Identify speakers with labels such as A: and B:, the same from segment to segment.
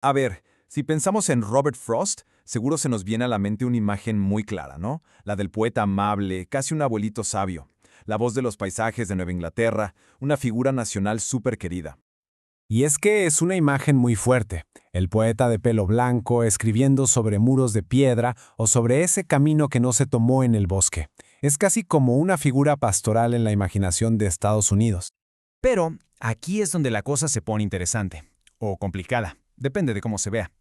A: A ver, si pensamos en Robert Frost, seguro se nos viene a la mente una imagen muy clara, ¿no? La del poeta amable, casi un abuelito sabio. La voz de los paisajes de Nueva Inglaterra, una figura nacional súper querida.
B: Y es que es una imagen muy fuerte. El poeta de pelo blanco escribiendo sobre muros de piedra o sobre ese camino que no se tomó en el bosque. Es casi como una figura pastoral en la imaginación de Estados Unidos.
C: Pero aquí es donde la cosa se pone interesante, o complicada, depende de cómo se vea.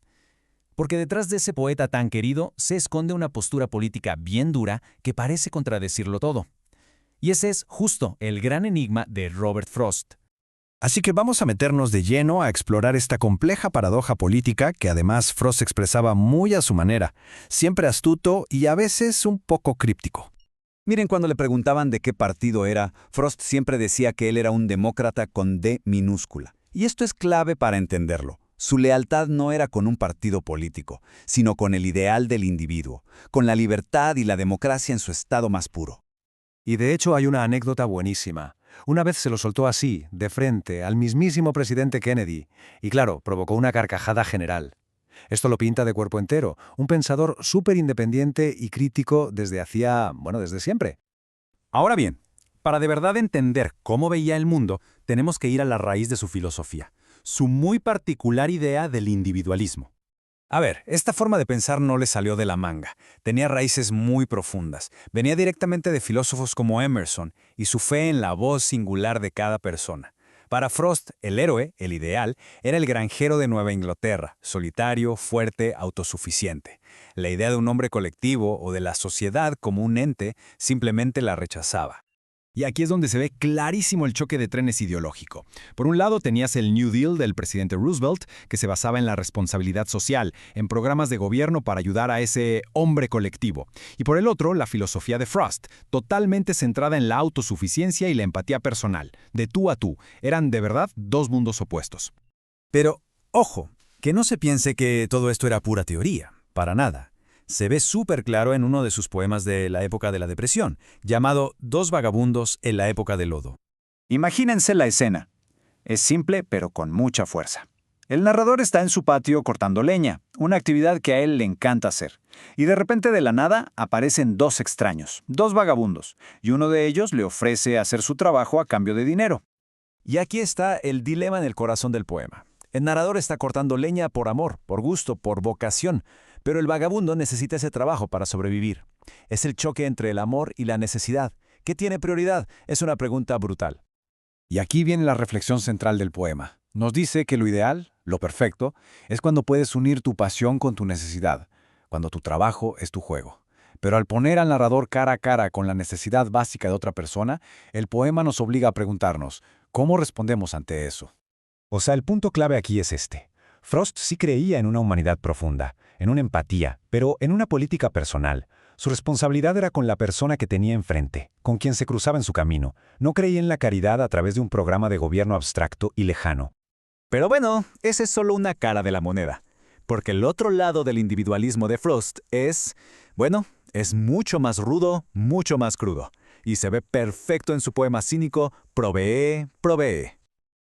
C: Porque detrás de ese poeta tan querido se esconde una postura política bien dura que parece contradecirlo todo. Y ese es justo el gran enigma de Robert Frost.
D: Así que vamos a meternos de lleno a explorar esta compleja paradoja política que además Frost expresaba muy a su manera, siempre astuto y a veces un poco críptico.
E: Miren, cuando le preguntaban de qué partido era, Frost siempre decía que él era un demócrata con D minúscula. Y esto es clave para entenderlo. Su lealtad no era con un partido político, sino con el ideal del individuo, con la libertad y la democracia en su estado más puro.
F: Y de hecho hay una anécdota buenísima. Una vez se lo soltó así, de frente, al mismísimo presidente Kennedy, y claro, provocó una carcajada general. Esto lo pinta de cuerpo entero, un pensador súper independiente y crítico desde desde siempre.
C: Ahora bien, para de verdad entender cómo veía el mundo, tenemos que ir a la raíz de su filosofía, su muy particular idea del individualismo. A ver, esta forma de pensar no le salió de la manga, tenía raíces muy profundas, venía directamente de filósofos como Emerson y su fe en la voz singular de cada persona. Para Frost, el héroe, el ideal, era el granjero de Nueva Inglaterra, solitario, fuerte, autosuficiente. La idea de un hombre colectivo o de la sociedad como un ente simplemente la rechazaba. Y aquí es donde se ve clarísimo el choque de trenes ideológico. Por un lado tenías el New Deal del presidente Roosevelt, que se basaba en la responsabilidad social, en programas de gobierno para ayudar a ese hombre colectivo. Y por el otro, la filosofía de Frost, totalmente centrada en la autosuficiencia y la empatía personal, de tú a tú. Eran de verdad dos mundos opuestos.
E: Pero, ojo, que no se piense que todo esto era pura teoría, para nada. Se ve súper claro en uno de sus poemas de la época de la Depresión, llamado Dos vagabundos en la época del lodo. Imagínense la escena. Es simple, pero con mucha fuerza. El narrador está en su patio cortando leña, una actividad que a él le encanta hacer. Y de repente de la nada aparecen dos extraños, dos vagabundos, y uno de ellos le ofrece hacer su trabajo a cambio de dinero. Y aquí está el dilema en el corazón del poema. El narrador está cortando leña por amor, por gusto, por vocación, pero el vagabundo necesita ese trabajo para sobrevivir. Es el choque entre el amor y la necesidad. ¿Qué tiene prioridad? Es una pregunta brutal.
D: Y aquí viene la reflexión central del poema. Nos dice que lo ideal, lo perfecto, es cuando puedes unir tu pasión con tu necesidad, cuando tu trabajo es tu juego. Pero al poner al narrador cara a cara con la necesidad básica de otra persona, el poema nos obliga a preguntarnos, ¿cómo respondemos ante eso?
B: O sea, el punto clave aquí es este. Frost sí creía en una humanidad profunda, en una empatía, pero en una política personal. Su responsabilidad era con la persona que tenía enfrente, con quien se cruzaba en su camino. No creía en la caridad a través de un programa de gobierno abstracto y lejano.
E: Pero bueno, esa es solo una cara de la moneda. Porque el otro lado del individualismo de Frost es mucho más rudo, mucho más crudo. Y se ve perfecto en su poema cínico Provee, provee.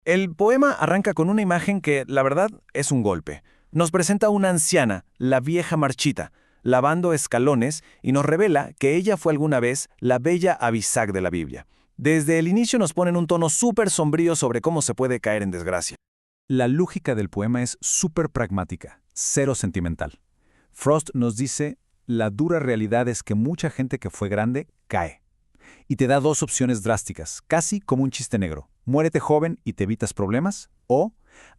F: El poema arranca con una imagen que, la verdad, es un golpe. Nos presenta a una anciana, la vieja marchita, lavando escalones y nos revela que ella fue alguna vez la bella Abisag de la Biblia. Desde el inicio nos ponen un tono súper sombrío sobre cómo se puede caer en desgracia.
E: La lógica del poema es súper pragmática, cero sentimental. Frost nos dice, la dura realidad es que mucha gente que fue grande cae. Y te da dos opciones drásticas, casi como un chiste negro. Muérete joven y te evitas problemas, o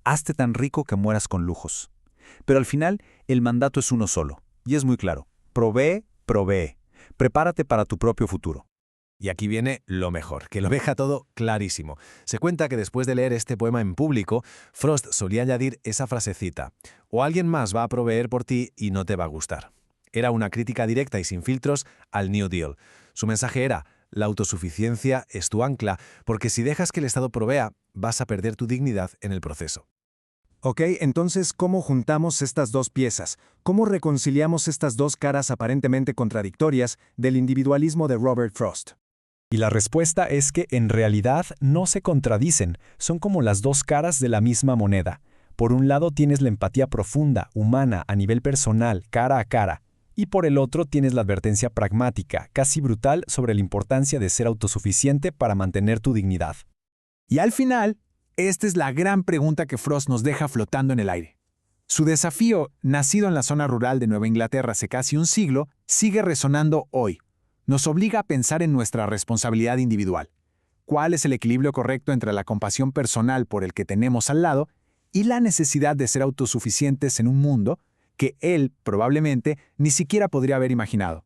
E: hazte tan rico que mueras con lujos. Pero al final, el mandato es uno solo, y es muy claro. Provee, provee. Prepárate para tu propio futuro.
C: Y aquí viene lo mejor, que lo deja todo clarísimo. Se cuenta que después de leer este poema en público, Frost solía añadir esa frasecita, o alguien más va a proveer por ti y no te va a gustar. Era una crítica directa y sin filtros al New Deal. Su mensaje era, la autosuficiencia es tu ancla, porque si dejas que el Estado provea, vas a perder tu dignidad en el proceso.
B: Ok, entonces, ¿cómo juntamos estas dos piezas? ¿Cómo reconciliamos estas dos caras aparentemente contradictorias del individualismo de Robert Frost? Y la respuesta es que en realidad no se contradicen, son como las dos caras de la misma moneda. Por un lado tienes la empatía profunda, humana, a nivel personal, cara a cara, y por el otro tienes la advertencia pragmática, casi brutal, sobre la importancia de ser autosuficiente para mantener tu dignidad.
G: Y al final, esta es la gran pregunta que Frost nos deja flotando en el aire. Su desafío, nacido en la zona rural de Nueva Inglaterra hace casi un siglo, sigue resonando hoy. Nos obliga a pensar en nuestra responsabilidad individual. ¿Cuál es el equilibrio correcto entre la compasión personal por el que tenemos al lado y la necesidad de ser autosuficientes en un mundo que él, probablemente, ni siquiera podría haber imaginado?